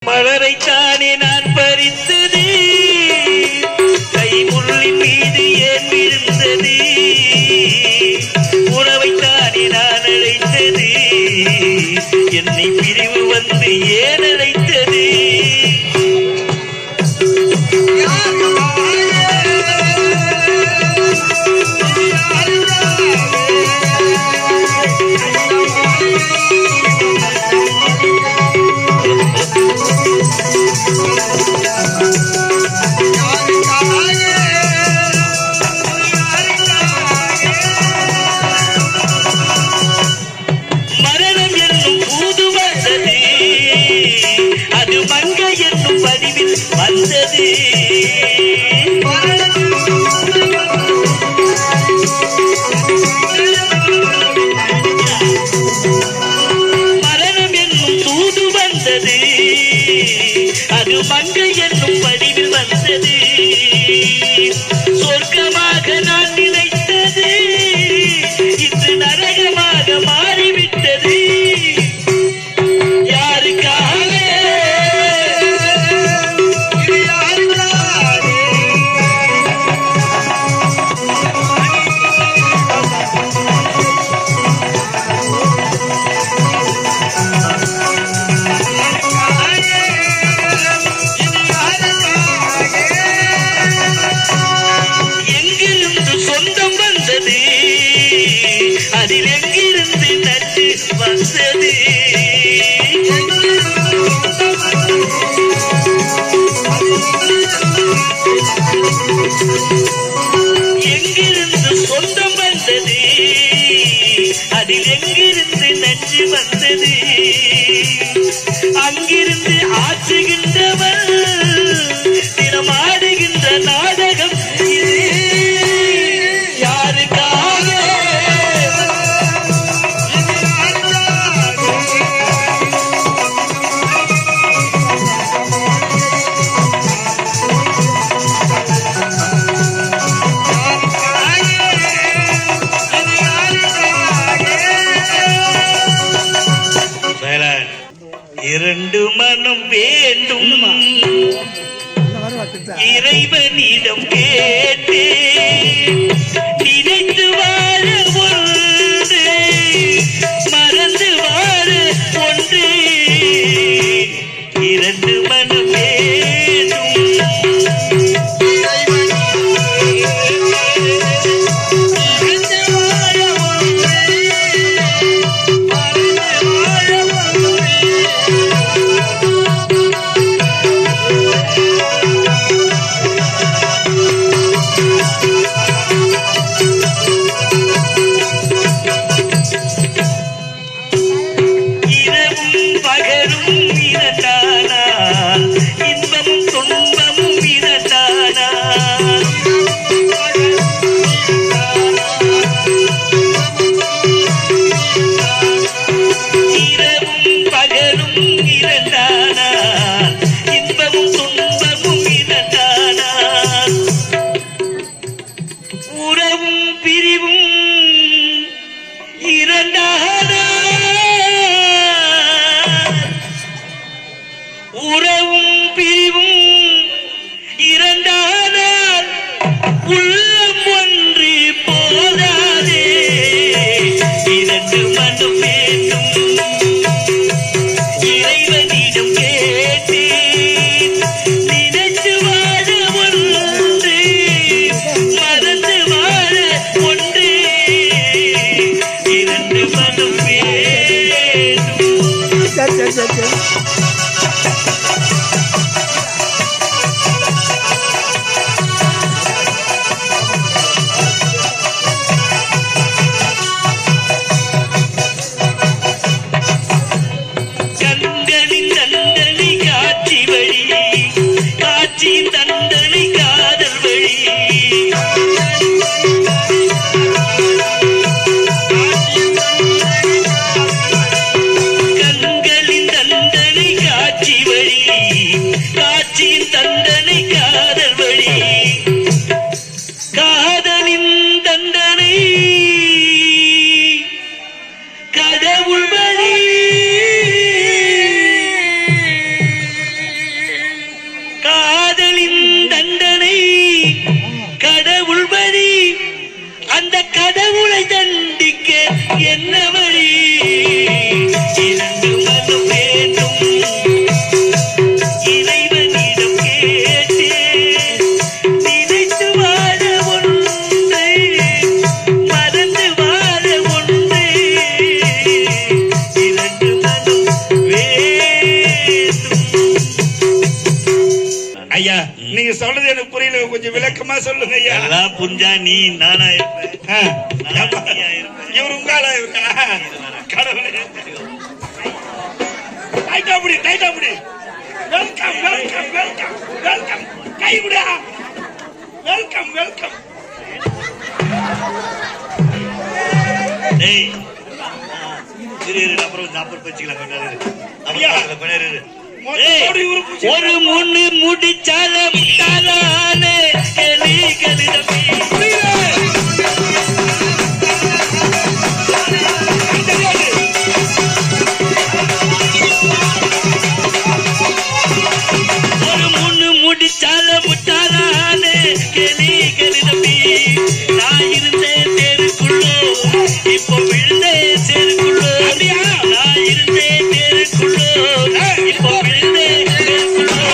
மலரைத்தானே நான் பறித்தது, கைமுள்ளின் மீது ஏன் விழுந்தது, உறவைத்தானே நான் அழைத்தது, என்னை பிரிவு வந்து ஏன் அழைத்தது. மரணம் என்னும் தூது வந்தது, அது மங்கை என்னும் வடிவில் வந்தது. சொர்க்கமாக நான் நினைத்தது இன்று நரகமாக மாறிவிட்டது. அதில் எங்கிருந்து நச்சு வந்தது, எங்கிருந்து சொந்தம் வந்தது, அதில் எங்கிருந்து நச்சு வந்தது. அங்கிருந்து ஆற்றுகின்றவன் தினம் ஆடுகின்ற நாடகம் இது. இரண்டு மனம் வேண்டும் இறைவனிடம் கேட்டு, நினைத்து வாழ ஒன்று, மறந்து வாழ ஒன்று. இரண்டு மனம் வேண்டும் கடவுளை தண்டிக்க என்ன வழி இரண்டு மனம் வேண்டும் இறைவனிடம் கேட்டு நினைத்து வாழ ஒன்று மறந்து வாழ ஒன்று இரண்டு மனம் வேண்டும். ஐயா நீங்க சொல்றது எனக்கு புரியல, கொஞ்சம் விளக்கமா சொல்லுங்க ஐயா. எல்லாம் புரிஞ்சா நீ நானா இருப்பேன், இவர் உங்காலா இருக்கா? கடவுளே, டைட்டா புடி, டைட்டா புடி. Welcome welcome welcome welcome. கை விடா. Welcome welcome. டேய் இரு அப்புறம் வச்சுக்கலாம். ஒரு முன்னு முடிச்சால முட்டாளானே கேலி கலிதமே ஒரு முன்னு முடிச்சால முட்டாளானே கேலி கலிதமே நான் இருந்தேன் தேருக்குள்ளோ இப்போ விழுந்தேன் சேருக்குள்ளோ நான் இருந்தேன் தேருக்குள்ளோ இப்போ விழுந்தேன் சேருக்குள்ளோ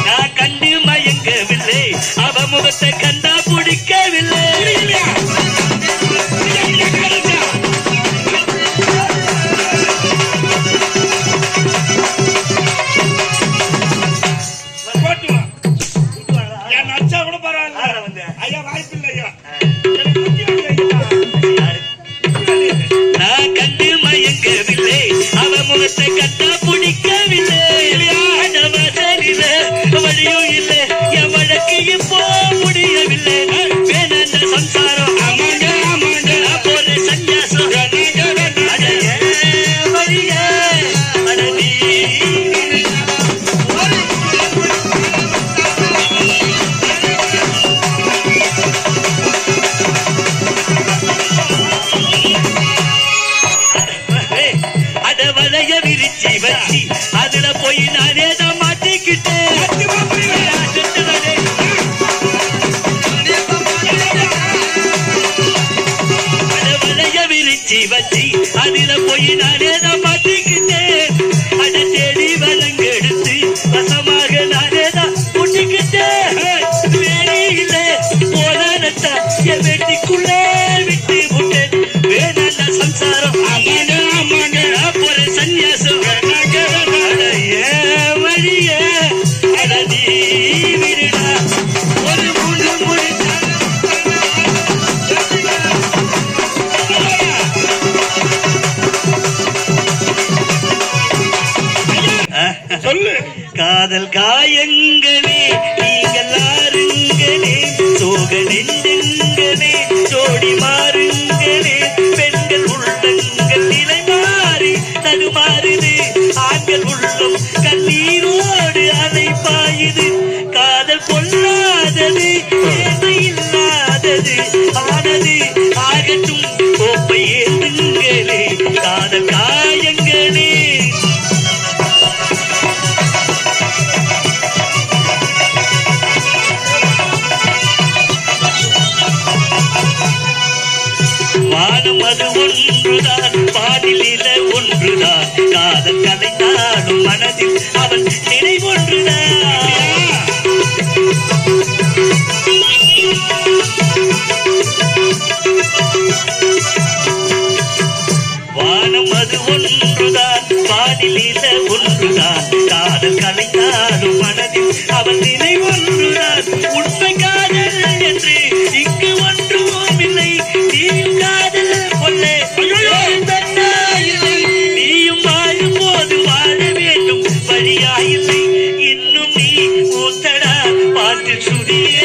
நான் கண்டு மயங்கவில்லை அவ முகத்தை கண்டா பிடிக்கவில்லை நான் கண்டு மயங்கவில்லை அவ முகத்தை கண்டா பிடிக்கவில்லை வழியும் இல்லை என் வழக்கு இப்போ முடியவில்லை வேணாண்ட சம்சாரம் போல சன்னியாசம் வழிய அடனி அட வளைய விரிச்சி வச்சி அதுல போய் நானே தான் மாட்டிக்கிட்டேன் அட வளைய விரிச்சி வச்சி அதுல போய் நானே தான் மாட்டிக்கிட்டேன் அட தேடி வளங்கெடுத்து வசமாக நானே தான் முட்டிக்கிட்டேன் வேலையில போனத்தா என் வெட்டிக்குள்ளே விட்டு விட்டேன் வேணாண்ட சம்சாரம் போற சன்னியாசம் வழிய அடனி விருடா ஒரு முழு முடிச்சா சொல்லு. காதல் காயங்களே நீங்கள் ஆறுங்களே சோக நெஞ்சங்களே ஜோடி மாறுங்களே பெண்கள் உள்ளங்கள் நிலை மாறி தடுமாறுது ஆண்கள் உள்ளம் கண்ணீரோடு அலை பாயுது காதல் பொல்லாதது ஏதை இல்லாதது ஆனது ஆகட்டும் கோப்பை ஏந்துங்களே காதல் காயங்களே வானம் அது ஒன்றுதான் பாதிலில ஒன்றுதான் காதல் கதைத்தாலும் மனதில் அவன் நினைவொன்றுதான் வானம் அது ஒன்றுதான் பாதிலில ஒன்றுதான் காதல் கலைத்தாலும் மனதில் அவன் நினைவொன்றுதான் உண்மை காதல் என்று இங்கு ஒன்றும் இல்லை நீயும் காதல் கொள்ளே நீயும் வாழும் போது வாழ வேண்டும் வழியாயில்லை இன்னும் நீ ஊத்தடா பாட்டு சுடிய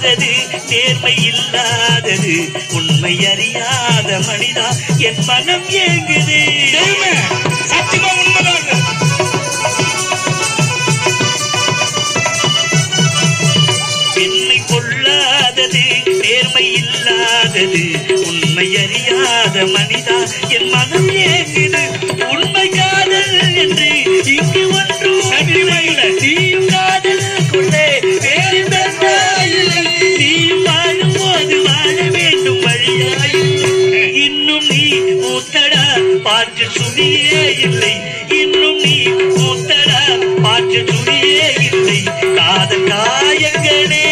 கொள்ளாதது நேர்மை இல்லாதது உண்மை அறியாத மனிதா என் மனம் ஏங்குது. தெய்வமே, சத்தியமா உண்மைதான். என்னை கொள்ளாதது நேர்மை இல்லாதது உண்மை அறியாத மனிதா என் மனம் ஏங்குது. உண்மை காதல் என்று இங்கு ஒன்றும் சத்தியமா இல்லை. நீயும் காதல் கொள்ளே வேறு இல்லை. நீயும் வாழும் போது வாழ வேண்டும் வழியாயில்லை. இன்னும் நீ மூத்தடா பாற்று சுழியே இல்லை. இன்னும் நீ மூத்தடா பாற்று சுழியே இல்லை. காதல் காயங்களே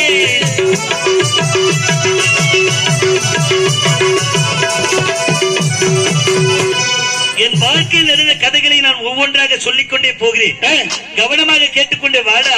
என் வாழ்க்கையில் நடந்த கதைகளை நான் ஒவ்வொன்றாக சொல்லிக்கொண்டே போகிறேன். கவனமாக கேட்டுக்கொண்டே வாடா.